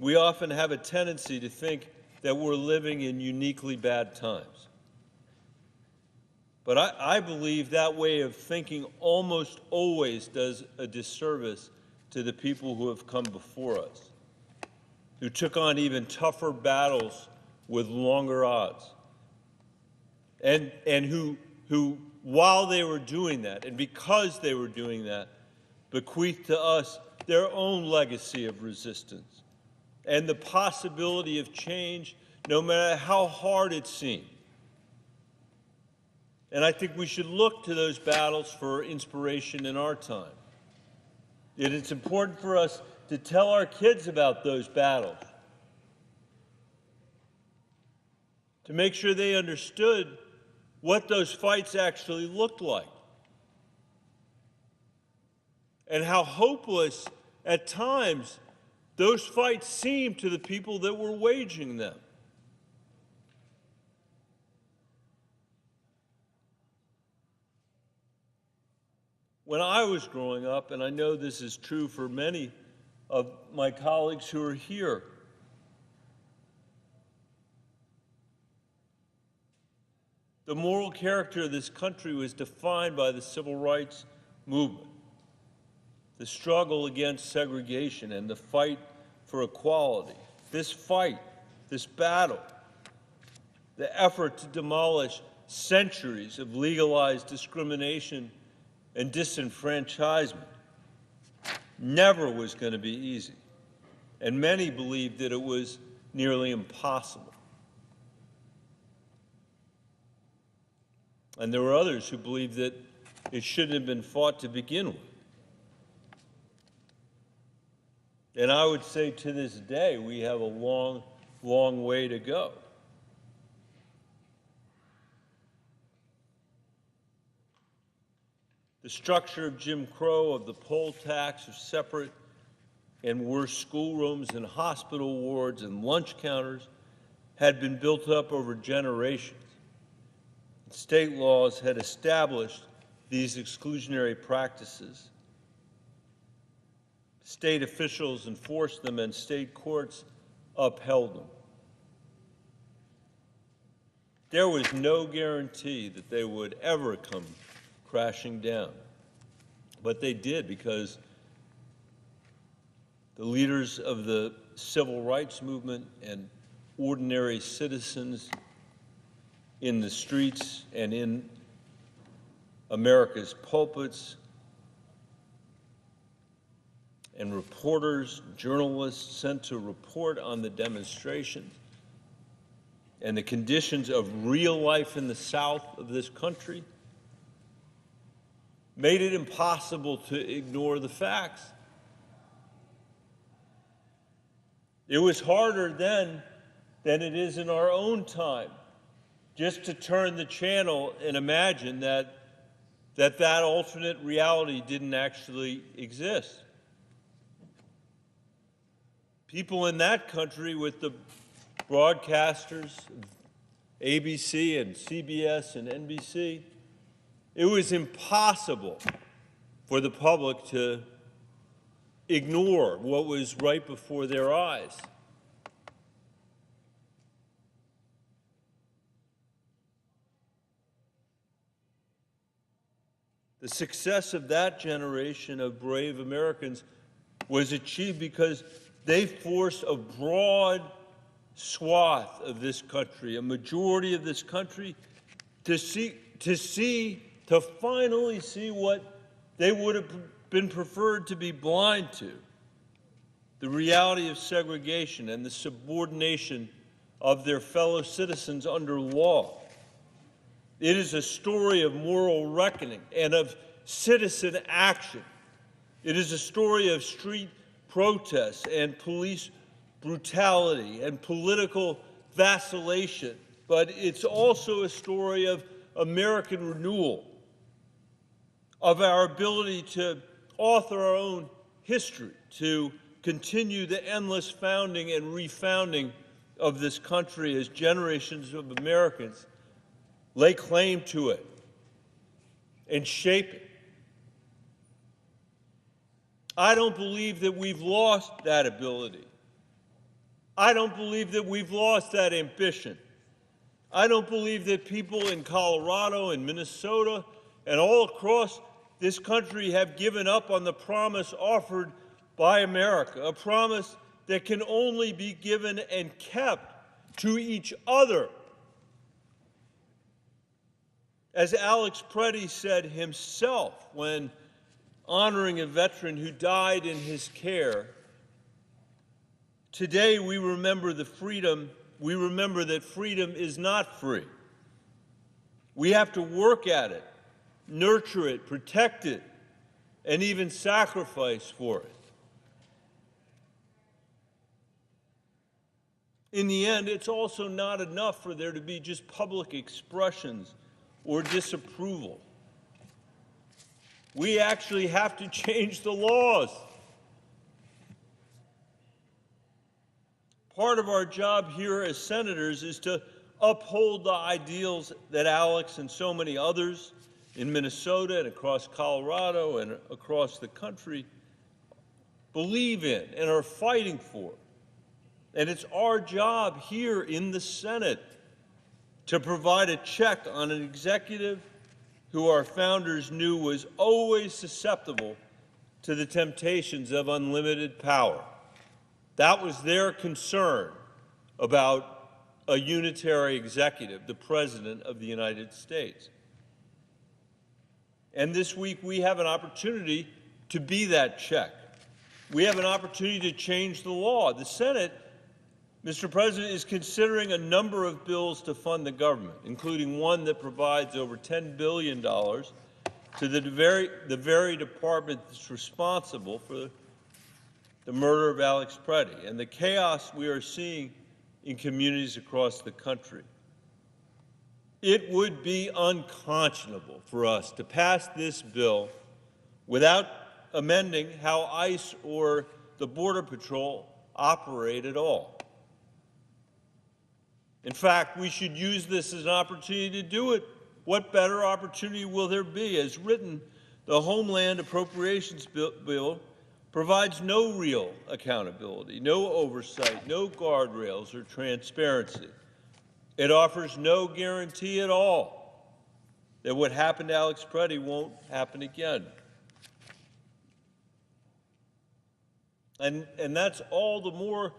we often have a tendency to think that we're living in uniquely bad times. But I believe that way of thinking almost always does a disservice to the people who have come before us, who took on even tougher battles with longer odds, and who, while they were doing that, and because they were doing that, bequeathed to us their own legacy of resistance and the possibility of change, no matter how hard it seemed. And I think we should look to those battles for inspiration in our time. And it's important for us to tell our kids about those battles, to make sure they understood what those fights actually looked like and how hopeless at times those fights seemed to the people that were waging them. When I was growing up, and I know this is true for many of my colleagues who are here, the moral character of this country was defined by the civil rights movement, the struggle against segregation and the fight for equality. This fight, this battle, the effort to demolish centuries of legalized discrimination and disenfranchisement never was going to be easy, and many believed that it was nearly impossible. And there were others who believed that it shouldn't have been fought to begin with. And I would say to this day, we have a long, long way to go. The structure of Jim Crow, of the poll tax, of separate and worse schoolrooms and hospital wards and lunch counters had been built up over generations. State laws had established these exclusionary practices. State officials enforced them and state courts upheld them. There was no guarantee that they would ever come crashing down. But they did, because the leaders of the civil rights movement and ordinary citizens in the streets and in America's pulpits, and reporters, journalists sent to report on the demonstrations and the conditions of real life in the South of this country, made it impossible to ignore the facts. It was harder then than it is in our own time just to turn the channel and imagine that alternate reality didn't actually exist. People in that country, with the broadcasters, ABC and CBS and NBC, it was impossible for the public to ignore what was right before their eyes. The success of that generation of brave Americans was achieved because they forced a broad swath of this country, a majority of this country, to finally see what they would have been preferred to be blind to: the reality of segregation and the subordination of their fellow citizens under law. It is a story of moral reckoning and of citizen action. It is a story of street protests and police brutality and political vacillation, but it's also a story of American renewal, of our ability to author our own history, to continue the endless founding and refounding of this country as generations of Americans lay claim to it and shape it. I don't believe that we've lost that ability. I don't believe that we've lost that ambition. I don't believe that people in Colorado and Minnesota and all across this country have given up on the promise offered by America, a promise that can only be given and kept to each other. As Alex Preddy said himself when honoring a veteran who died in his care, today we remember that freedom is not free. We have to work at it, nurture it, protect it, and even sacrifice for it. In the end, it's also not enough for there to be just public expressions or disapproval. We actually have to change the laws. Part of our job here as senators is to uphold the ideals that Alex and so many others in Minnesota and across Colorado and across the country believe in and are fighting for. And it's our job here in the Senate to provide a check on an executive who our founders knew was always susceptible to the temptations of unlimited power. That was their concern about a unitary executive, the President of the United States. And this week we have an opportunity to be that check. We have an opportunity to change the law. The Senate, Mr. President, is considering a number of bills to fund the government, including one that provides over $10 billion to the very department that's responsible for the murder of Alex Preddy and the chaos we are seeing in communities across the country. It would be unconscionable for us to pass this bill without amending how ICE or the Border Patrol operate at all. In fact, we should use this as an opportunity to do it. What better opportunity will there be? As written, the Homeland Appropriations Bill provides no real accountability, no oversight, no guardrails or transparency. It offers no guarantee at all that what happened to Alex Preddy won't happen again. And that's all the more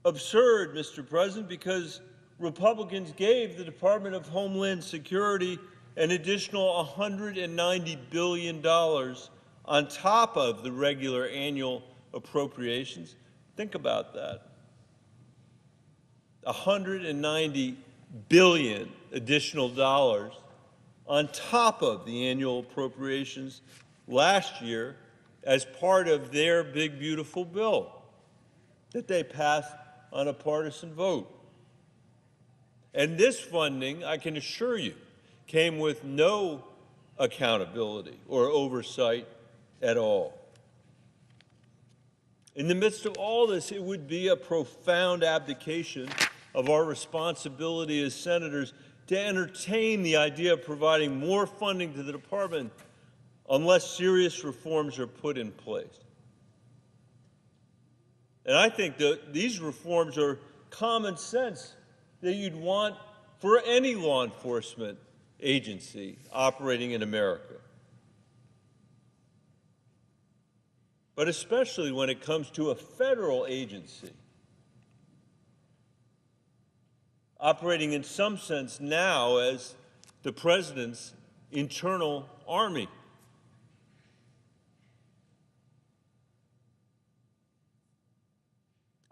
absurd, Mr. President, because Republicans gave the Department of Homeland Security an additional $190 billion on top of the regular annual appropriations. Think about that. $190 billion additional dollars on top of the annual appropriations last year as part of their big, beautiful bill that they passed on a partisan vote. And this funding, I can assure you, came with no accountability or oversight at all. In the midst of all this, it would be a profound abdication of our responsibility as senators to entertain the idea of providing more funding to the department unless serious reforms are put in place. And I think that these reforms are common sense that you'd want for any law enforcement agency operating in America. But especially when it comes to a federal agency operating in some sense now as the president's internal army.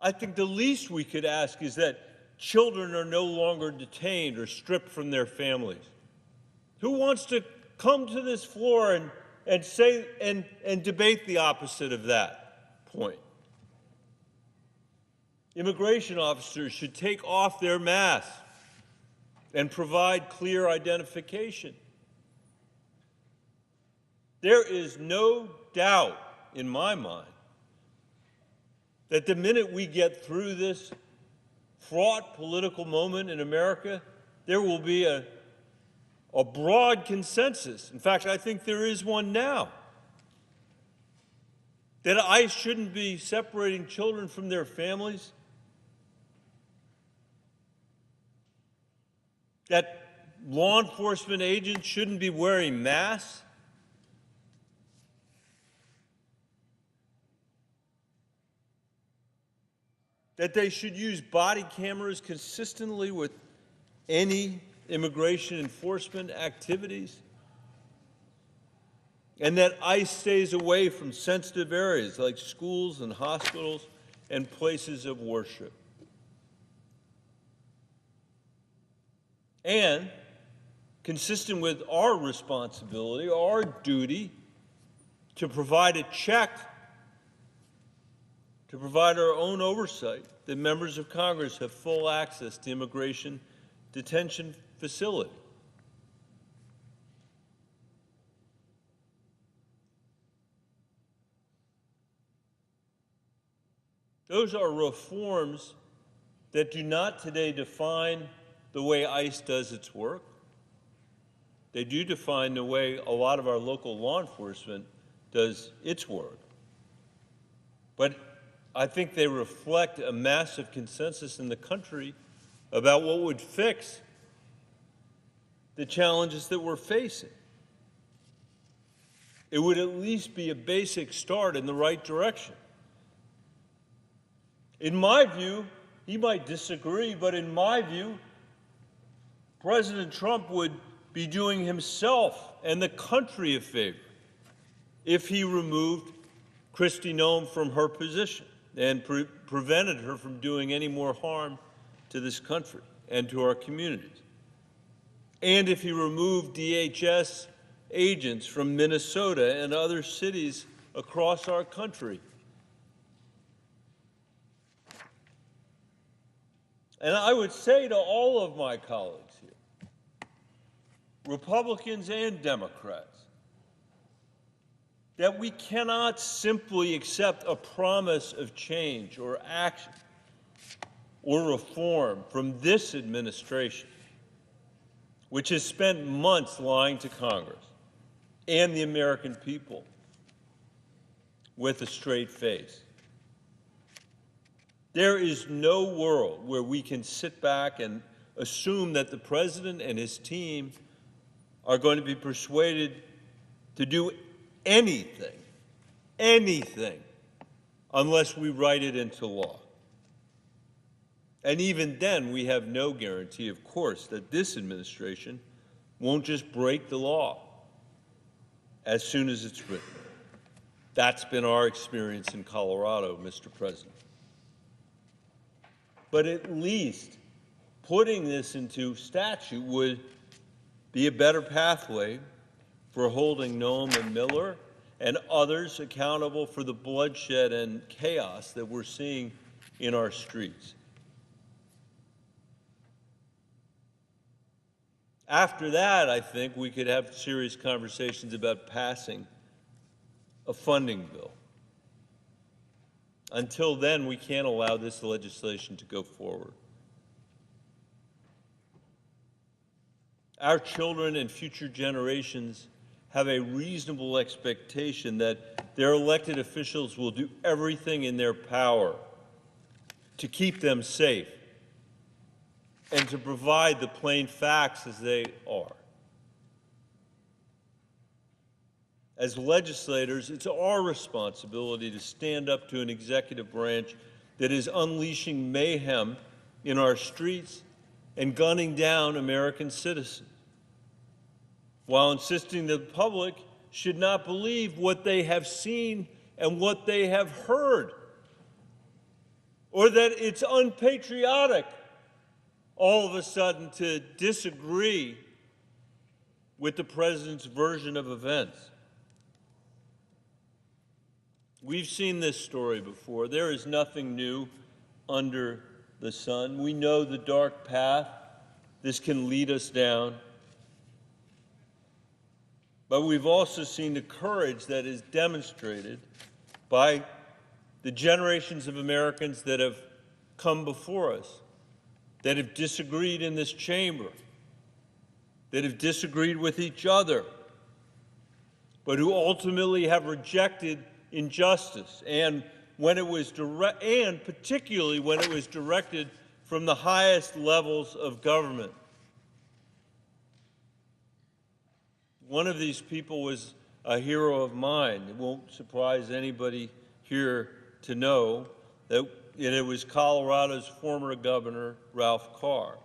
I think the least we could ask is that children are no longer detained or stripped from their families. Who wants to come to this floor and say and debate the opposite of that point? Immigration officers should take off their masks and provide clear identification. There is no doubt in my mind that the minute we get through this fraught political moment in America, there will be a broad consensus. In fact, I think there is one now, that ICE shouldn't be separating children from their families that law enforcement agents shouldn't be wearing masks? That they should use body cameras consistently with any immigration enforcement activities? And that ICE stays away from sensitive areas like schools and hospitals and places of worship? And, consistent with our responsibility, our duty to provide a check, to provide our own oversight, that members of Congress have full access to immigration detention facility. Those are reforms that do not today define the way ICE does its work. They do define the way a lot of our local law enforcement does its work. But I think they reflect a massive consensus in the country about what would fix the challenges that we're facing. It would at least be a basic start in the right direction. In my view, he might disagree, but in my view, President Trump would be doing himself and the country a favor if he removed Kristi Noem from her position and prevented her from doing any more harm to this country and to our communities. And if he removed DHS agents from Minnesota and other cities across our country. And I would say to all of my colleagues here, Republicans and Democrats, that we cannot simply accept a promise of change or action or reform from this administration, which has spent months lying to Congress and the American people with a straight face. There is no world where we can sit back and assume that the president and his team are going to be persuaded to do anything, unless we write it into law. And even then, we have no guarantee, of course, that this administration won't just break the law as soon as it's written. That's been our experience in Colorado, Mr. President. But at least putting this into statute would be a better pathway for holding Noem and Miller and others accountable for the bloodshed and chaos that we're seeing in our streets. After that, I think we could have serious conversations about passing a funding bill. Until then, we can't allow this legislation to go forward. Our children and future generations have a reasonable expectation that their elected officials will do everything in their power to keep them safe and to provide the plain facts as they are. As legislators, it's our responsibility to stand up to an executive branch that is unleashing mayhem in our streets and gunning down American citizens, while insisting that the public should not believe what they have seen and what they have heard, or that it's unpatriotic all of a sudden to disagree with the president's version of events. We've seen this story before. There is nothing new under the sun. We know the dark path this can lead us down. But we've also seen the courage that is demonstrated by the generations of Americans that have come before us, that have disagreed in this chamber, that have disagreed with each other, but who ultimately have rejected injustice, and particularly when it was directed from the highest levels of government. One of these people was a hero of mine. It won't surprise anybody here to know that it was Colorado's former governor, Ralph Carr,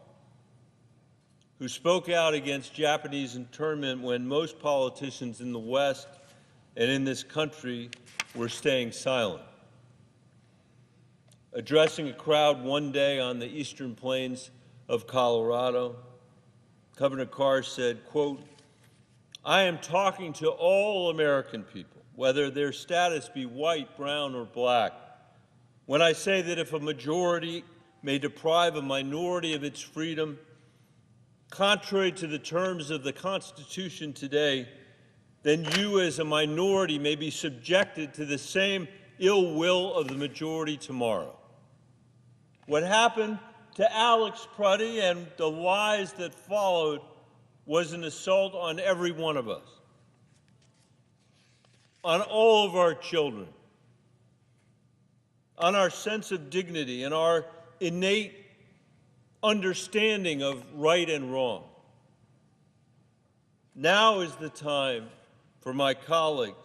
who spoke out against Japanese internment when most politicians in the West and in this country were staying silent. Addressing a crowd one day on the eastern plains of Colorado, Governor Carr said, quote, "I am talking to all American people, whether their status be white, brown, or black, when I say that if a majority may deprive a minority of its freedom, contrary to the terms of the Constitution today, then you as a minority may be subjected to the same ill will of the majority tomorrow." What happened to Alex Pruddy and the lies that followed was an assault on every one of us, on all of our children, on our sense of dignity and our innate understanding of right and wrong. Now is the time for my colleagues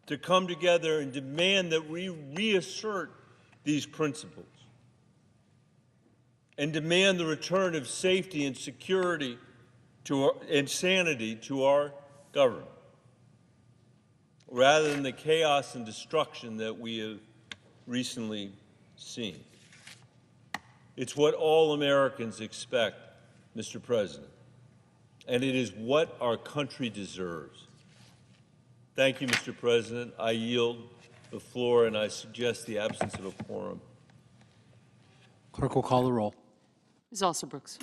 to come together and demand that we reassert these principles and demand the return of safety and security and sanity to our government, rather than the chaos and destruction that we have recently seen. It's what all Americans expect, Mr. President, and it is what our country deserves. Thank you, Mr. President. I yield the floor, and I suggest the absence of a quorum. Clerk will call the roll. Ms. Alsobrooks.